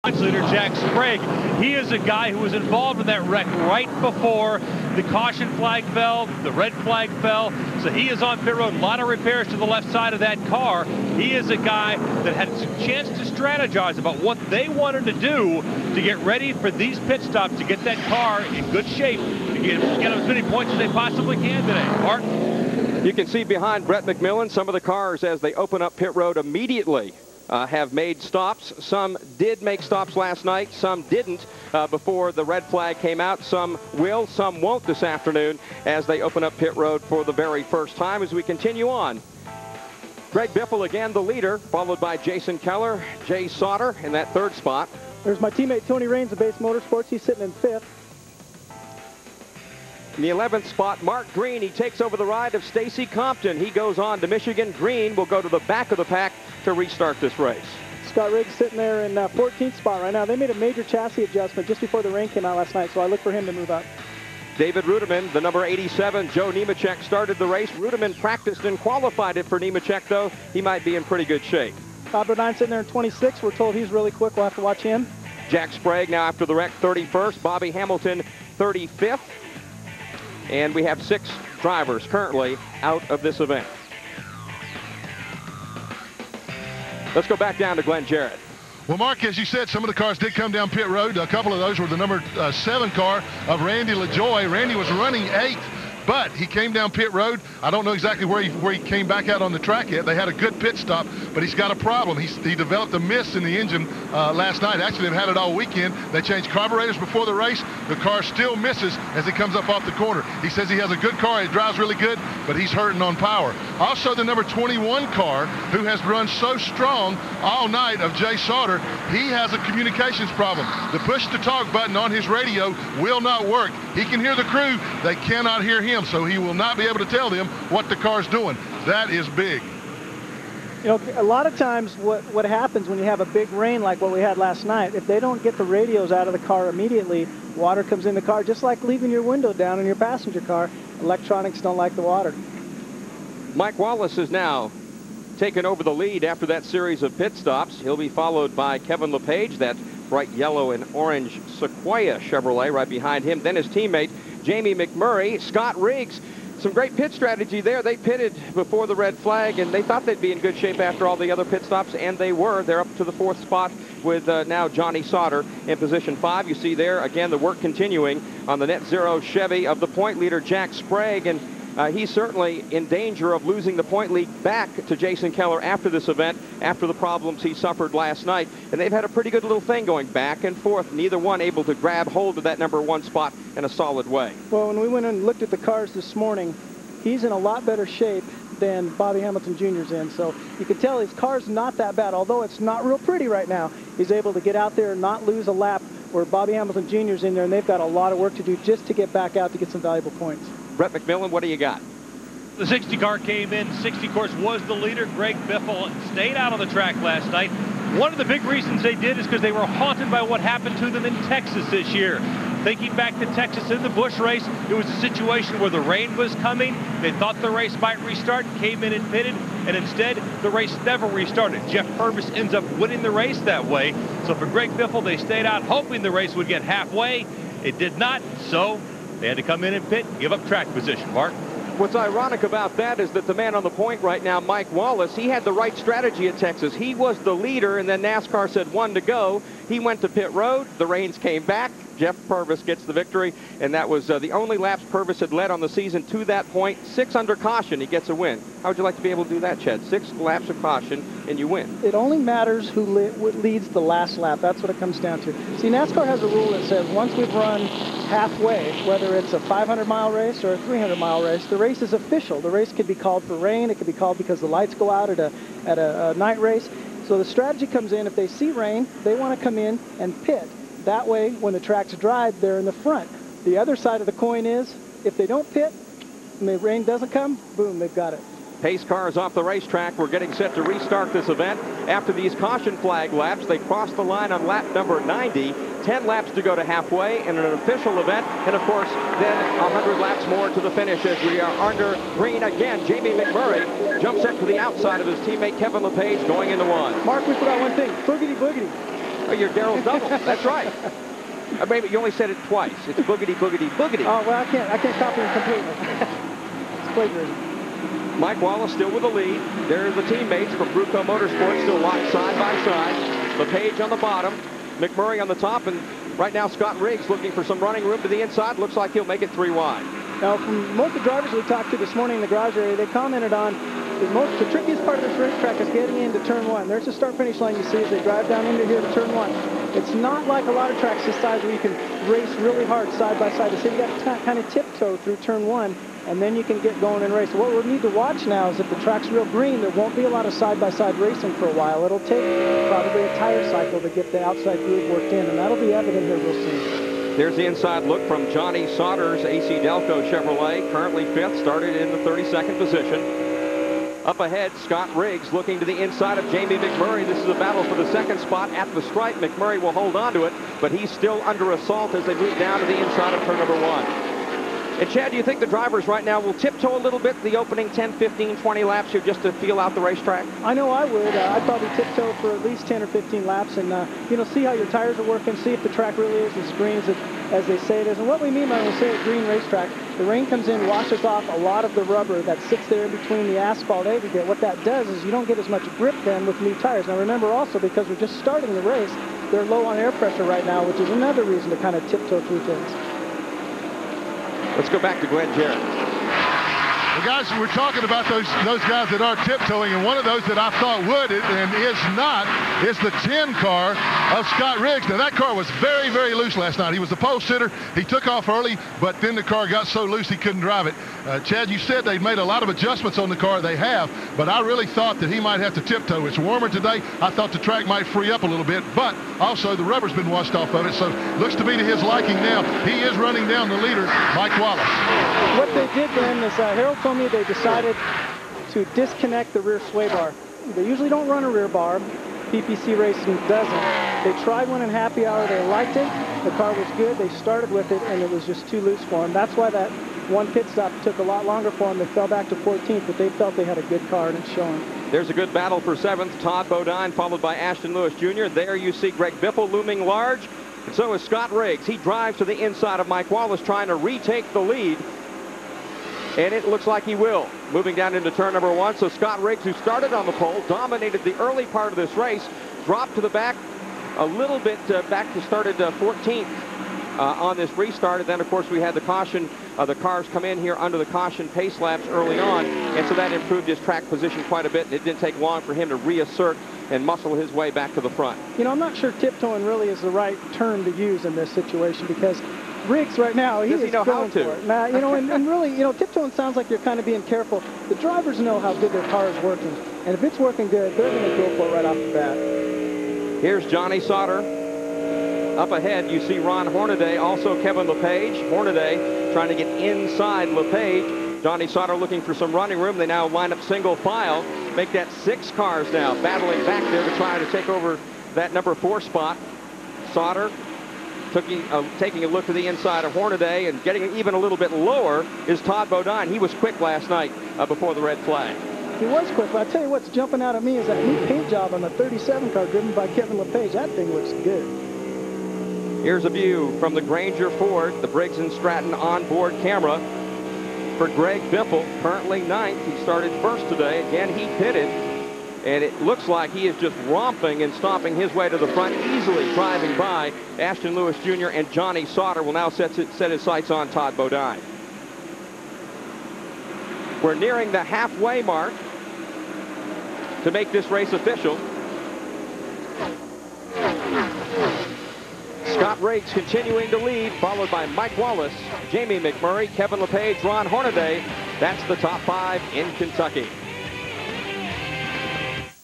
Leader Jack Sprague. He is a guy who was involved in that wreck right before the caution flag fell, the red flag fell. So he is on pit road. A lot of repairs to the left side of that car. He is a guy that had a chance to strategize about what they wanted to do to get ready for these pit stops, to get that car in good shape, to get as many points as they possibly can today. Mark? You can see behind Brett McMillan some of the cars as they open up pit road immediately. Have made stops. Some did make stops last night. Some didn't before the red flag came out. Some will, some won't this afternoon as they open up pit road for the very first time as we continue on. Greg Biffle again the leader, followed by Jason Keller, Jay Sauter in that third spot. There's my teammate Tony Raines of Base Motorsports. He's sitting in fifth. In the 11th spot, Mark Green. He takes over the ride of Stacy Compton. He goes on to Michigan. Green will go to the back of the pack to restart this race. Scott Riggs sitting there in 14th spot right now. They made a major chassis adjustment just before the rain came out last night, so I look for him to move up. David Ruderman, the number 87, Joe Nemechek started the race. Ruderman practiced and qualified it for Nemechek, though. He might be in pretty good shape. Bob Bodine sitting there in 26. We're told he's really quick. We'll have to watch him. Jack Sprague now after the wreck, 31st. Bobby Hamilton, 35th. And we have 6 drivers currently out of this event. Let's go back down to Glenn Jarrett. Well, Mark, as you said, some of the cars did come down pit road. A couple of those were the number 7 car of Randy LaJoy. Randy was running 8th, but he came down pit road. I don't know exactly where he came back out on the track yet. They had a good pit stop, but he's got a problem. He developed a miss in the engine last night. Actually, they've had it all weekend. They changed carburetors before the race. The car still misses as it comes up off the corner. He says he has a good car. It drives really good, but he's hurting on power. Also, the number 21 car, who has run so strong all night, of Jay Sauter, he has a communications problem. The push-to-talk button on his radio will not work. He can hear the crew. They cannot hear him, so he will not be able to tell them what the car's doing. That is big. You know, a lot of times what happens when you have a big rain like what we had last night, if they don't get the radios out of the car immediately, water comes in the car, just like leaving your window down in your passenger car. Electronics don't like the water. Mike Wallace has now taken over the lead after that series of pit stops. He'll be followed by Kevin LePage, that bright yellow and orange Sequoia Chevrolet right behind him. Then his teammate, Jamie McMurray. Scott Riggs, some great pit strategy there. They pitted before the red flag, and they thought they'd be in good shape after all the other pit stops, and they were. They're up to the 4th spot with now Johnny Sauter in position 5. You see there, again, the work continuing on the Net Zero Chevy of the point leader, Jack Sprague, and he's certainly in danger of losing the point lead back to Jason Keller after this event, after the problems he suffered last night. And they've had a pretty good little thing going back and forth, neither one able to grab hold of that number 1 spot in a solid way. Well, when we went and looked at the cars this morning, he's in a lot better shape than Bobby Hamilton Jr.'s in. So you can tell his car's not that bad, although it's not real pretty right now. He's able to get out there and not lose a lap, where Bobby Hamilton Jr.'s in there, and they've got a lot of work to do just to get back out to get some valuable points. Brett McMillan, what do you got? The 60 car came in. 60, of course, was the leader. Greg Biffle stayed out on the track last night. One of the big reasons they did is because they were haunted by what happened to them in Texas this year. Thinking back to Texas in the Busch race, it was a situation where the rain was coming. They thought the race might restart, came in and pitted, and instead the race never restarted. Jeff Purvis ends up winning the race that way. So for Greg Biffle, they stayed out hoping the race would get halfway. It did not, so they had to come in and pit, give up track position. Mark? What's ironic about that is that the man on the point right now, Mike Wallace, he had the right strategy at Texas. He was the leader, and then NASCAR said 1 to go. He went to pit road. The rains came back. Jeff Purvis gets the victory, and that was the only laps Purvis had led on the season to that point. 6 under caution, he gets a win. How would you like to be able to do that, Ched? 6 laps of caution, and you win. It only matters who leads the last lap. That's what it comes down to. See, NASCAR has a rule that says once we've run halfway, whether it's a 500-mile race or a 300-mile race, the race is official. The race could be called for rain. It could be called because the lights go out at a night race. So the strategy comes in, if they see rain, they want to come in and pit. That way, when the track's dry, they're in the front. The other side of the coin is, if they don't pit and the rain doesn't come, boom, they've got it. Pace cars off the racetrack. We're getting set to restart this event. After these caution flag laps, they crossed the line on lap number 90. 10 laps to go to halfway in an official event. And, of course, then 100 laps more to the finish as we are under green again. Jamie McMurray jumps up to the outside of his teammate Kevin LePage going into 1. Mark, we forgot one thing. Boogity boogity. Oh, you're Daryl's double. That's right. Maybe you only said it twice. It's boogity, boogity, boogity. Oh, well, I can't copy him completely. It's plagiarism. Mike Wallace still with the lead. There's the teammates from Bruco Motorsports still locked side by side. LePage on the bottom, McMurray on the top, and right now Scott Riggs looking for some running room to the inside. Looks like he'll make it 3 wide. Now, from most of the drivers we talked to this morning in the garage area, they commented on the trickiest part of this racetrack is getting into turn 1. There's the start-finish line you see as they drive down into here to turn 1. It's not like a lot of tracks this size where you can race really hard side by side. So you got to kind of tiptoe through turn 1, and then you can get going and race. So what we'll need to watch now is if the track's real green, there won't be a lot of side-by-side racing for a while. It'll take probably a tire cycle to get the outside groove worked in, and that'll be evident here real soon. There's the inside look from Johnny Sauter's AC Delco Chevrolet, currently 5th, started in the 32nd position. Up ahead, Scott Riggs looking to the inside of Jamie McMurray. This is a battle for the 2nd spot at the stripe. McMurray will hold on to it, but he's still under assault as they move down to the inside of turn number 1. And Chad, do you think the drivers right now will tiptoe a little bit the opening 10, 15, 20 laps here just to feel out the racetrack? I know I would. I'd probably tiptoe for at least 10 or 15 laps and, see how your tires are working, see if the track really is as green as they say it is. And what we mean by when we say a green racetrack, the rain comes in, washes off a lot of the rubber that sits there in between the asphalt aggregate. What that does is you don't get as much grip then with new tires. Now remember also, because we're just starting the race, they're low on air pressure right now, which is another reason to kind of tiptoe through things. Let's go back to Glenn Jarrett. Well, guys, we're talking about those guys that are tiptoeing, and one of those that I thought would and is not is the 10 car of Scott Riggs. Now, that car was very, very loose last night. He was the pole sitter. He took off early, but then the car got so loose he couldn't drive it. Chad, you said they'd made a lot of adjustments on the car. They have, but I really thought that he might have to tiptoe. It's warmer today. I thought the track might free up a little bit, but also the rubber's been washed off of it, so looks to be to his liking now. He is running down the leader, Mike Wallace. What they did then is Harold told me they decided to disconnect the rear sway bar. They usually don't run a rear bar. PPC Racing doesn't. They tried one in happy hour. They liked it. The car was good. They started with it, and it was just too loose for them. That's why that one pit stop took a lot longer for them. They fell back to 14th, but they felt they had a good car, and it's showing. There's a good battle for 7th. Todd Bodine followed by Ashton Lewis Jr. There you see Greg Biffle looming large, and so is Scott Riggs. He drives to the inside of Mike Wallace, trying to retake the lead. And it looks like he will. Moving down into turn number 1. So Scott Riggs, who started on the pole, dominated the early part of this race, dropped to the back a little bit back to started 14th on this restart. And then, of course, we had the caution. The cars come in here under the caution pace laps early on. And so that improved his track position quite a bit. And it didn't take long for him to reassert and muscle his way back to the front. You know, I'm not sure tiptoeing really is the right term to use in this situation, because Riggs right now, he is going for it. Now, and really, tiptoeing sounds like you're kind of being careful. The drivers know how good their car is working. And if it's working good, they're going to go for it right off the bat. Here's Johnny Sauter. Up ahead, you see Ron Hornaday, also Kevin LePage. Hornaday trying to get inside LePage. Johnny Sauter looking for some running room. They now line up single file. Make that 6 cars now, battling back there to try to take over that number 4 spot. Sauter taking a look to the inside of Hornaday, and getting even a little bit lower is Todd Bodine. He was quick last night before the red flag. He was quick, but I tell you what's jumping out at me is that new paint job on the 37 car driven by Kevin LePage. That thing looks good. Here's a view from the Granger Ford, the Briggs & Stratton onboard camera for Greg Biffle, currently 9th. He started first today. Again, he pitted, and it looks like he is just romping and stomping his way to the front, easily driving by Ashton Lewis Jr. and Johnny Sauter. Will now set his sights on Todd Bodine. We're nearing the halfway mark to make this race official. Scott Riggs continuing to lead, followed by Mike Wallace, Jamie McMurray, Kevin LePage, Ron Hornaday. That's the top 5 in Kentucky.